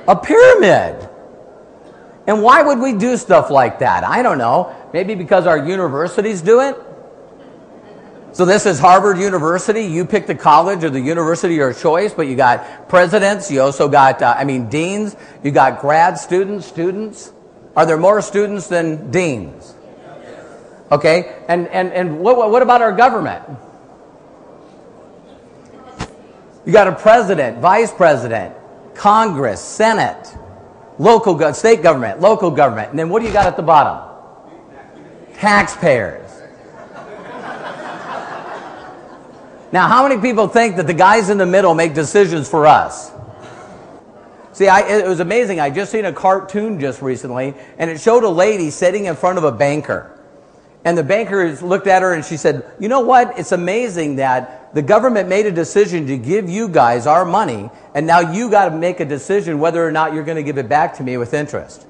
A pyramid. And why would we do stuff like that? I don't know. Maybe because our universities do it? So this is Harvard University. You pick the college or the university of your choice, but you got presidents. You also got, deans. You got grad students. Are there more students than deans? Okay. And what about our government? You got a president, vice president, Congress, Senate, state government, local government. And then what do you got at the bottom? Taxpayers. Now, how many people think that the guys in the middle make decisions for us? See, it was amazing. I just seen a cartoon just recently, and it showed a lady sitting in front of a banker. And the banker looked at her and she said, you know what? It's amazing that the government made a decision to give you guys our money, and now you got to make a decision whether or not you're going to give it back to me with interest.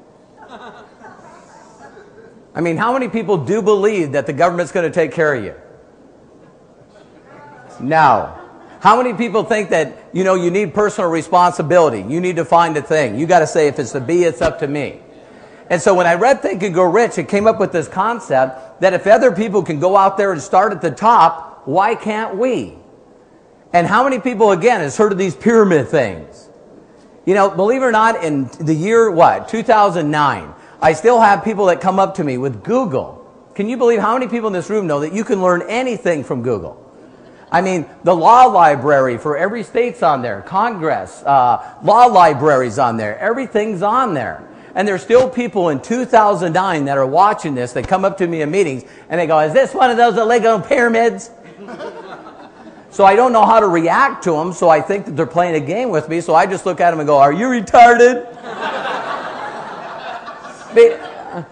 I mean, how many people do believe that the government's going to take care of you? No. How many people think that, you need personal responsibility? You need to find a thing. You got to say, if it's to be, it's up to me. And so when I read Think and Grow Rich, it came up with this concept that if other people can go out there and start at the top, why can't we? And how many people, again, has heard of these pyramid things? Believe it or not, in the year, 2009, I still have people that come up to me with Google. Can you believe how many people in this room know that you can learn anything from Google? I mean, the law library for every state's on there. Congress, law libraries on there. Everything's on there. And there's still people in 2009 that are watching this that come up to me in meetings and they go, is this one of those Lego pyramids? So I don't know how to react to them, so I think that they're playing a game with me, so I just look at them and go, are you retarded?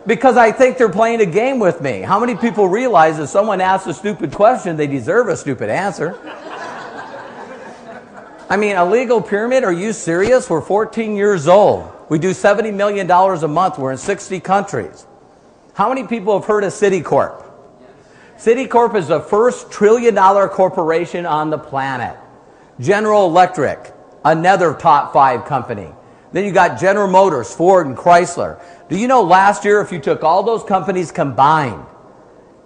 Because I think they're playing a game with me. How many people realize if someone asks a stupid question, they deserve a stupid answer? I mean, a Lego pyramid, are you serious? We're 14 years old. We do $70 million a month. We're in 60 countries. How many people have heard of Citicorp? Citicorp is the first trillion-dollar corporation on the planet. General Electric, another top 5 company. Then you got General Motors, Ford, and Chrysler. Do you know last year, if you took all those companies combined,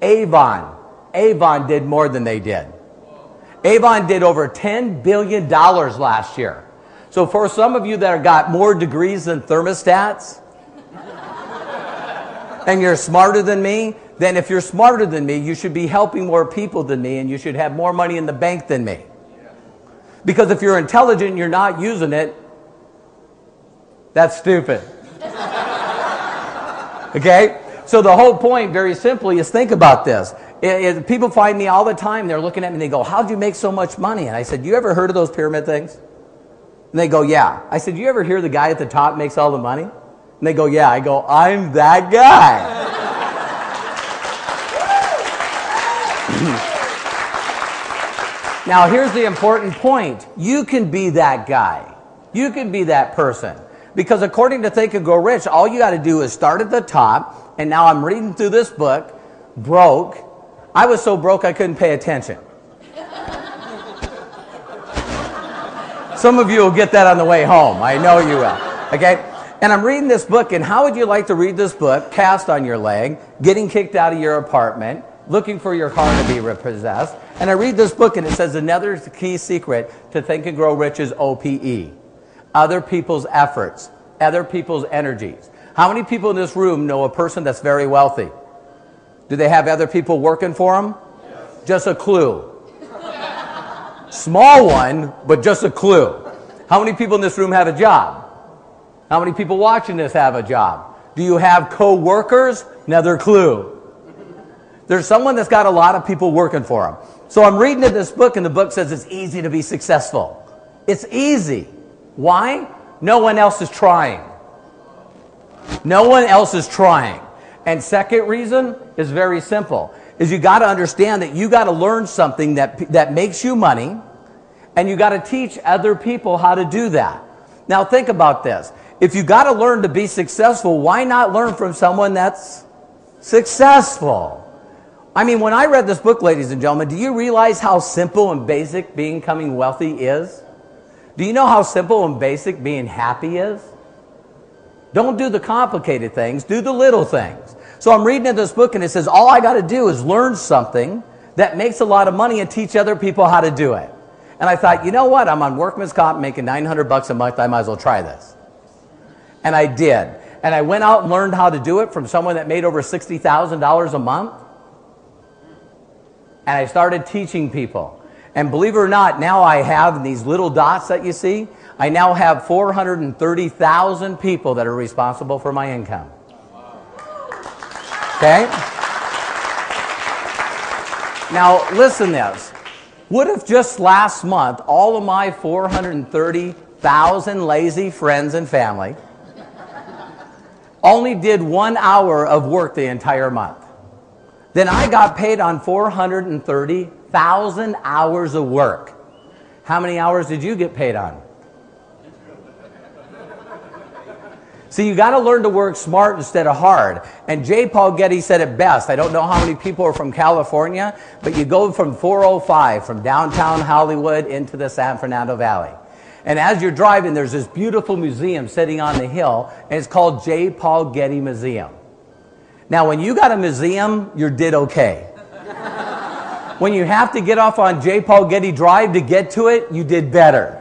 Avon did more than they did. Avon did over $10 billion last year. So for some of you that have got more degrees than thermostats, and you're smarter than me, then if you're smarter than me, you should be helping more people than me, and you should have more money in the bank than me. Because if you're intelligent and you're not using it, that's stupid. Okay? So the whole point, very simply, is think about this. People find me all the time, they're looking at me and they go, how'd you make so much money? And I said, you ever heard of those pyramid things? And they go, yeah. I said, you ever hear the guy at the top makes all the money? And they go, yeah. I go, I'm that guy. Now, here's the important point. You can be that guy. You can be that person. Because according to Think and Grow Rich, all you got to do is start at the top. And now I'm reading through this book, broke. I was so broke I couldn't pay attention. Some of you will get that on the way home. I know you will. Okay? And I'm reading this book, and how would you like to read this book? Cast on your leg, getting kicked out of your apartment, looking for your car to be repossessed. And I read this book, and it says another key secret to Think and Grow Rich is OPE. Other people's efforts, other people's energies. How many people in this room know a person that's very wealthy? Do they have other people working for them? Yes. Just a clue. Small one, but just a clue. How many people in this room have a job? How many people watching this have a job? Do you have co-workers? Another clue. There's someone that's got a lot of people working for them. So I'm reading in this book, and the book says it's easy to be successful. It's easy. Why? No one else is trying. No one else is trying. And second reason is very simple. Is you got to understand that you got to learn something that makes you money, and you got to teach other people how to do that. Now think about this. If you got to learn to be successful, why not learn from someone that's successful? I mean, when I read this book, ladies and gentlemen, do you realize how simple and basic becoming wealthy is? Do you know how simple and basic being happy is? Don't do the complicated things. Do the little things. So I'm reading in this book, and it says, all I got to do is learn something that makes a lot of money and teach other people how to do it. And I thought, you know what? I'm on workman's comp making $900 a month. I might as well try this. And I did. And I went out and learned how to do it from someone that made over $60,000 a month. And I started teaching people. And believe it or not, now I have these little dots that you see. I now have 430,000 people that are responsible for my income. Okay? Now, listen to this. What if just last month, all of my 430,000 lazy friends and family only did 1 hour of work the entire month? Then I got paid on 430,000 hours of work. How many hours did you get paid on? See, you got to learn to work smart instead of hard. And J. Paul Getty said it best. I don't know how many people are from California, but you go from 405, from downtown Hollywood into the San Fernando Valley. And as you're driving, there's this beautiful museum sitting on the hill, and it's called J. Paul Getty Museum. Now, when you got a museum, you did okay. When you have to get off on J. Paul Getty Drive to get to it, you did better.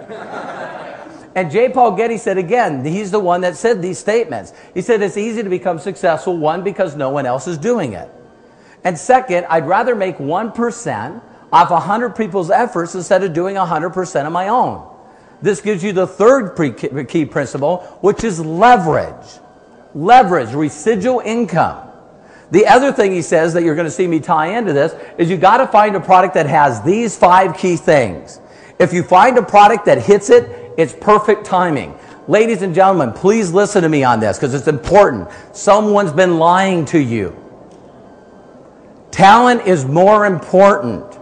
And J. Paul Getty said, again, he's the one that said these statements. He said, it's easy to become successful, one, because no one else is doing it. And second, I'd rather make 1% off 100 people's efforts instead of doing 100% of my own. This gives you the third key principle, which is leverage. Leverage, residual income. The other thing he says that you're going to see me tie into this is you got to find a product that has these 5 key things. If you find a product that hits it, it's perfect timing. Ladies and gentlemen, please listen to me on this because it's important. Someone's been lying to you. Talent is more important.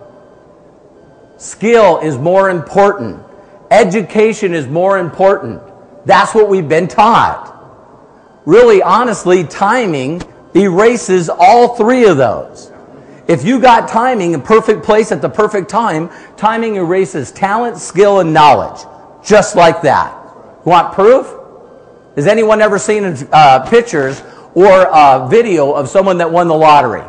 Skill is more important. Education is more important. That's what we've been taught. Really, honestly, timing erases all 3 of those. If you got timing in perfect place at the perfect time, timing erases talent, skill, and knowledge. Just like that. Want proof? Has anyone ever seen pictures or a video of someone that won the lottery?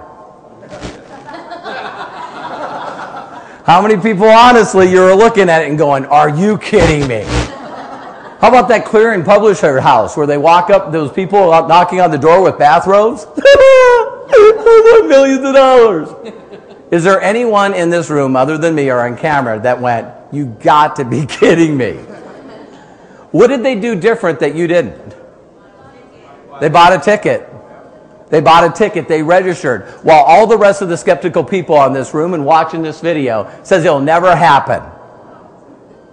How many people, honestly, you're looking at it and going, are you kidding me? How about that clearing publisher house where they walk up, those people up knocking on the door with bathrobes? Millions of dollars. Is there anyone in this room other than me or on camera that went, you got to be kidding me? What did they do different that you didn't? They bought a ticket. They bought a ticket. They registered. While all the rest of the skeptical people on this room and watching this video says it'll never happen.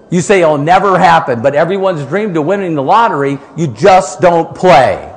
You say it'll never happen, but everyone's dreamed of winning the lottery. You just don't play.